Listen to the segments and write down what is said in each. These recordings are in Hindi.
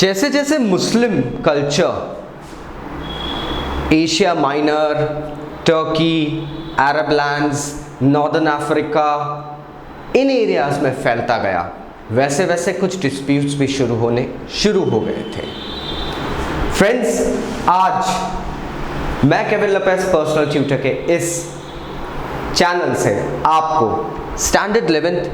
जैसे जैसे Muslim culture Asia minor, Turkey, अरब लैंड्स, नॉर्दर्न अफ्रीका, इन एरियाज में फैलता गया, वैसे वैसे कुछ डिस्प्यूट्स भी शुरू हो गए थे। फ्रेंड्स, आज मैं केविन लोपेज पर्सनल ट्यूटर के इस चैनल से आपको standard 11th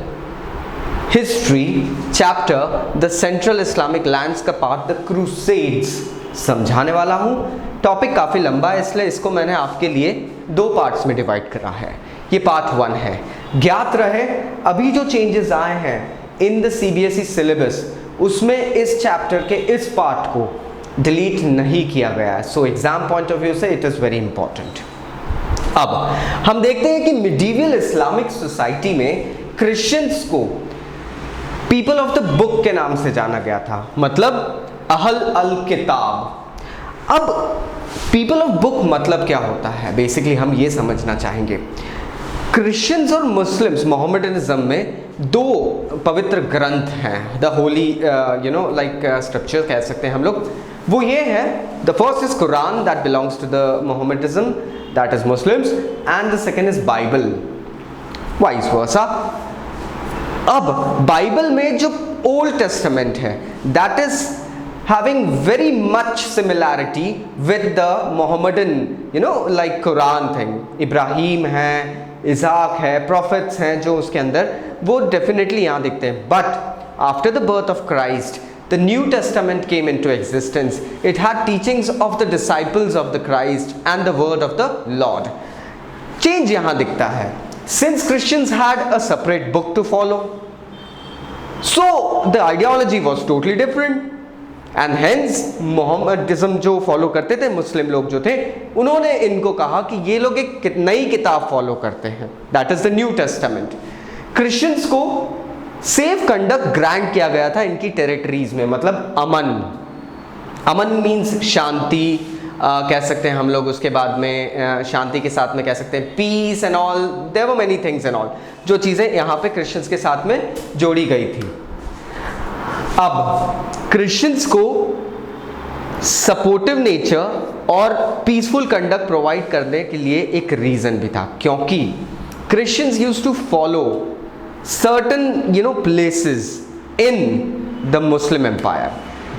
history chapter the central Islamic lands का पार्ट द क्रूसेड्स समझाने वाला हूं। टॉपिक काफ़ी लंबा है, इसलिए इसको मैंने आपके लिए 2 पार्ट्स में डिवाइड करा है। ये पार्ट 1 है। ज्ञात रहे अभी जो चेंजेस आए हैं इन द सीबीएसई सिलेबस, उसमें इस चैप्टर के इस पार्ट को डिलीट नहीं किया गया है। So exam point of view से इट इज़ वेरी इंपॉर्टेंट। अब हम देखते हैं कि मिडीवियल इस्लामिक सोसाइटी में क्रिश्चियंस को पीपल ऑफ द बुक के नाम से जाना गया था, मतलब अहल अल किताब। अब पीपल ऑफ बुक मतलब क्या होता है, बेसिकली हम ये समझना चाहेंगे। क्रिश्चियंस और मुस्लिम्स मोहम्मडनिज्म में 2 पवित्र ग्रंथ हैं, द होली लाइक स्क्रिप्चर कह सकते हैं हम लोग। वो ये है, the first is Quran that belongs to the Mohammedanism, that is Muslims, and the second is Bible, vice versa. अब बाइबल में जो ओल्ड टेस्टामेंट है that is having very much similarity with the Mohammedan, like Quran thing. Ibrahim है, इज़ाक है, prophets हैं जो उसके अंदर, वो definitely यहाँ दिखते हैं। But after the birth of Christ, the New Testament came into existence. It had teachings of the disciples of the Christ and the word of the Lord. Change यहाँ दिखता है। Since Christians had a separate book to follow, so the ideology was totally different. And hence Mohammedism जो फॉलो करते थे मुस्लिम लोग जो थे, उन्होंने इनको कहा कि ये लोग एक नई किताब फॉलो करते हैं, that is the new testament. Christians को सेफ कंडक्ट ग्रांट किया गया था इनकी टेरिटरीज में, मतलब अमन। अमन मीन्स शांति कह सकते हैं हम लोग। उसके बाद में शांति के साथ में कह सकते हैं peace and all, there were many things and all, जो चीज़ें यहाँ पे क्रिश्चियंस के साथ में जोड़ी गई थी। अब क्रिश्चियंस को सपोर्टिव नेचर और पीसफुल कंडक्ट प्रोवाइड करने के लिए एक रीजन भी था, क्योंकि Christians used to follow certain places in the Muslim empire.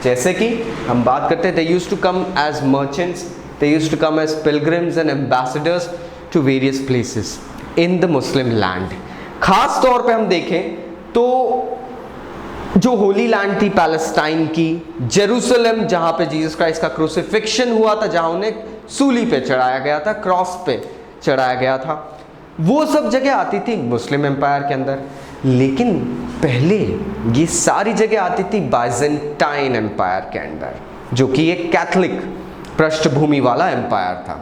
जैसे कि हम बात करते हैं, they used to come as merchants, they used to come as pilgrims and ambassadors to various places in the Muslim land. खास तौर पे हम देखें तो जो होली लैंड थी पैलेस्टाइन की, जेरूसलम जहाँ पे जीसस क्राइस्ट का क्रूसिफिक्शन हुआ था, जहाँ उन्हें सूली पे चढ़ाया गया था, क्रॉस पे चढ़ाया गया था, वो सब जगह आती थी मुस्लिम एम्पायर के अंदर। लेकिन पहले ये सारी जगह आती थी बाइजेंटाइन एम्पायर के अंदर, जो कि एक कैथलिक पृष्ठभूमि वाला एम्पायर था।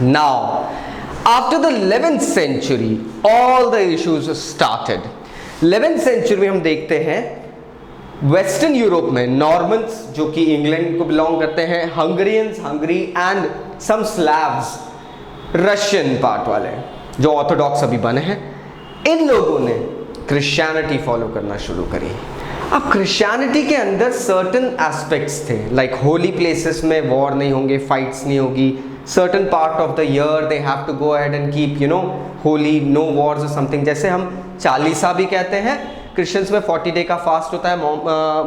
Now after the 11th century all the issues started. 11th century में हम देखते हैं वेस्टर्न यूरोप में नॉर्मन्स जो कि इंग्लैंड को बिलोंग करते हैं, Hungarians, Hungary and some Slavs, Russian part वाले जो ऑर्थोडॉक्स अभी बने हैं, इन लोगों ने क्रिश्चियनिटी फॉलो करना शुरू करी। अब क्रिश्चियनिटी के अंदर सर्टेन एस्पेक्ट्स थे, लाइक होली प्लेसेस में वॉर नहीं होंगे, फाइट्स नहीं होगी, certain part of the year they have to go ahead and keep holy, no wars और समथिंग। जैसे हम चालीसा भी कहते हैं, क्रिश्चियंस में 40 डे का फास्ट होता है,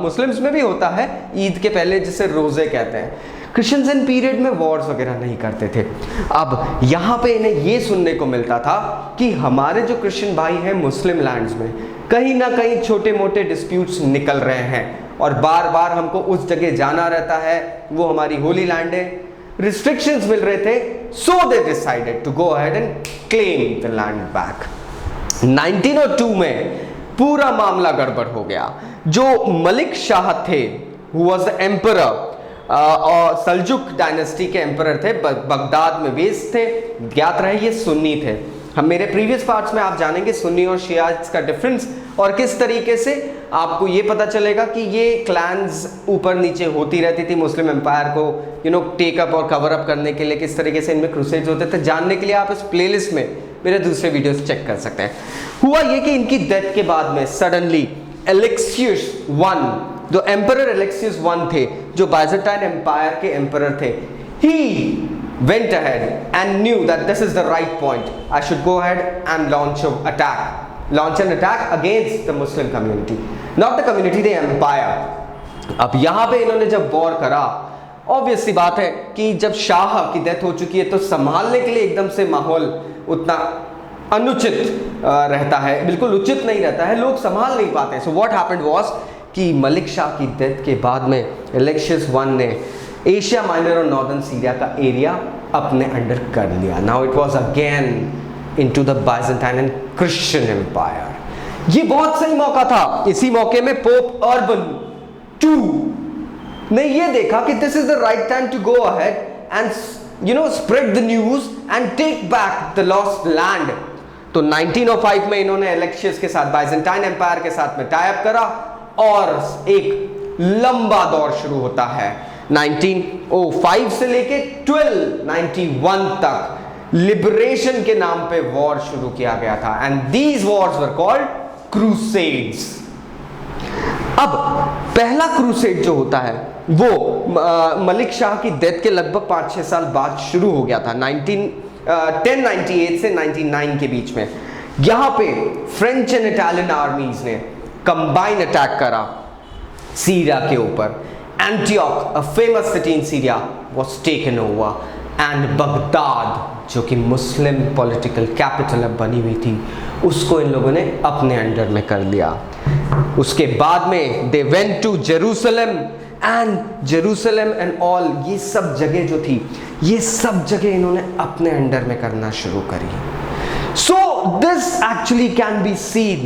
मुस्लिम्स में भी होता है ईद के पहले, जिसे रोज़े कहते हैं। क्रिश्चियंस इन पीरियड में वॉर्स वगैरह नहीं करते थे। अब यहाँ पे इन्हें ये सुनने को मिलता था कि हमारे जो क्रिश्चियन भाई हैं मुस्लिम लैंड्स में कहीं ना कहीं छोटे मोटे डिस्प्यूट्स निकल रहे हैं और बार बार हमको उस जगह जाना रहता है, वो हमारी होली लैंड है, रिस्ट्रिक्शंस मिल रहे थे, so they decided to go ahead and claim the land back. 1902 में पूरा मामला गड़बड़ हो गया। जो मलिक शाह थे, हु वाज द एम्परर, और सल्जुक डायनेस्टी के एम्परर थे, बगदाद में बेस्ड थे। ज्ञात रहे ये सुन्नी थे। हम मेरे प्रीवियस पार्ट्स में आप जानेंगे सुन्नी और शियाज का डिफरेंस, और किस तरीके से आपको ये पता चलेगा कि ये क्लैंस ऊपर नीचे होती रहती थी मुस्लिम एम्पायर को टेकअप और कवर अप करने के लिए, किस तरीके से इनमें क्रूसेड्स होते थे। जानने के लिए आप इस प्लेलिस्ट में मेरे दूसरे वीडियोस चेक कर सकते हैं। हुआ ये कि इनकी डेथ के बाद में सडनली एलेक्सियस I जो एम्परर एलेक्सियस वन थे, जो बाइजेंटाइन एम्पायर के एम्परर थे, ही went ahead and knew that this is the right point. I should go ahead and launch an attack against the Muslim community, not the community, the empire. अब यहाँ पे इन्होंने जब वॉर करा, ऑब्वियस सी बात है कि जब शाह की डेथ हो चुकी है तो संभालने के लिए एकदम से माहौल उतना अनुचित रहता है, बिल्कुल उचित नहीं रहता है, लोग संभाल नहीं पाते हैं. सो व्हाट हैपेंड वाज कि मलिक शाह की डेथ के बाद में एलेक्सियस वन ने एशिया माइनर और नॉर्दर्न सीरिया का एरिया अपने अंडर कर लिया. Now it was again into the Byzantine and Christian empire. ये बहुत सही मौका था. इसी मौके में पोप अर्बन II ने ये देखा कि this is the right time to go ahead and spread the news and take back the lost land. तो 1905 में इन्होंने एलेक्सियस के साथ, बाइजेंटाइन एम्पायर के साथ में टाई अप करा और एक लंबा दौर शुरू होता है. 1905 से लेके 1291 तक लिबरेशन के नाम पे वॉर शुरू किया गया था and these Wars were called crusades. अब पहला क्रूसेड जो होता है वो मलिक शाह की डेथ के लगभग 5-6 साल बाद शुरू हो गया था. 1098 से 99 के बीच में यहां पे फ्रेंच एंड इटालियन आर्मीज ने कंबाइन अटैक करा सीरिया के ऊपर. Antioch, a famous city in Syria, was taken over and Baghdad, जो कि मुस्लिम पॉलिटिकल कैपिटल अब बनी हुई थी, उसको इन लोगों ने अपने अंडर में कर लिया. उसके बाद में they went to Jerusalem and all, ये सब जगह जो थी, ये सब जगह इन्होंने अपने अंडर में करना शुरू करी. So this actually can be seen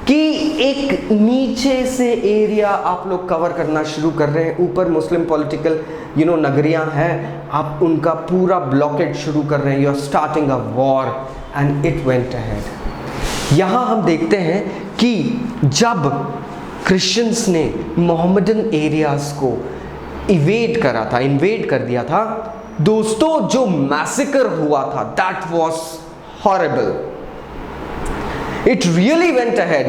कि एक नीचे से एरिया आप लोग कवर करना शुरू कर रहे हैं, ऊपर मुस्लिम पॉलिटिकल नगरियां हैं, आप उनका पूरा ब्लॉकेट शुरू कर रहे हैं. You are starting a war and it went ahead. यहाँ हम देखते हैं कि जब क्रिश्चियंस ने मोहम्मदन एरियाज को इन्वेड कर दिया था दोस्तों, जो मैसेकर हुआ था, that was horrible. It really went ahead.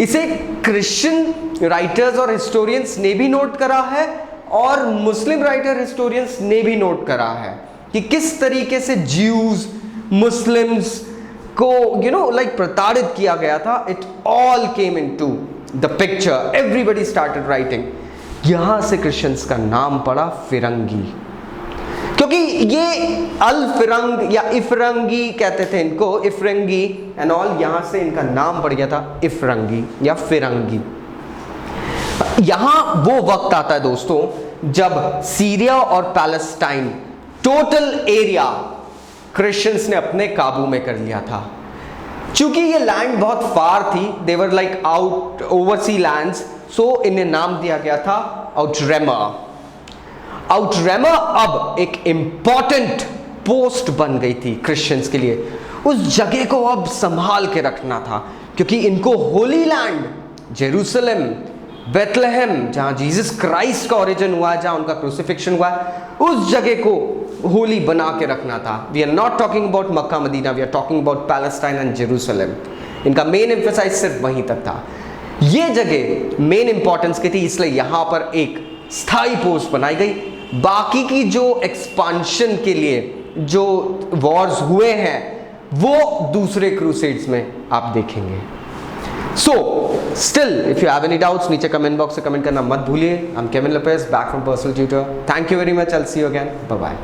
इसे क्रिश्चियन राइटर्स और हिस्टोरियंस ने भी नोट करा है और मुस्लिम राइटर हिस्टोरियंस ने भी नोट करा है कि किस तरीके से ज्यूज मुस्लिम्स को लाइक प्रताड़ित किया गया था. It all came into the picture. Everybody started writing. यहां से क्रिश्चियंस का नाम पड़ा फिरंगी, क्योंकि ये अल फिरंग या इफरंगी कहते थे इनको, इफरंगी एंड ऑल, यहां से इनका नाम पड़ गया था इफरंगी या फिरंगी. यहां वो वक्त आता है दोस्तों जब सीरिया और पैलेस्टाइन टोटल एरिया क्रिश्चियंस ने अपने काबू में कर लिया था. चूंकि ये लैंड बहुत फार थी, they were like out oversea lands, so इन्हें नाम दिया गया था आउटरेमा. आउटरेमा अब एक इंपॉर्टेंट पोस्ट बन गई थी क्रिश्चियंस के लिए. उस जगह को अब संभाल के रखना था क्योंकि इनको होली लैंड जेरूसलम, बेथलेहेम, जहां जीसस क्राइस्ट का ओरिजिन हुआ है, जहां उनका क्रूसिफिक्शन हुआ है, उस जगह को होली बना के रखना था. We are not talking about Mecca Medina, we are talking about Palestine and Jerusalem. इनका मेन एम्फेसाइज सिर्फ वहीं तक था. ये जगह मेन इंपॉर्टेंस की थी, इसलिए यहां पर एक स्थायी पोस्ट बनाई गई. बाकी की जो एक्सपांशन के लिए जो वॉर्स हुए हैं वो दूसरे क्रूसेड्स में आप देखेंगे. So still if you have any doubts नीचे कमेंट बॉक्स से कमेंट करना मत भूलिए. I am Kevin Lopez, back from personal tutor. Thank you very much. I will see you again. Bye bye.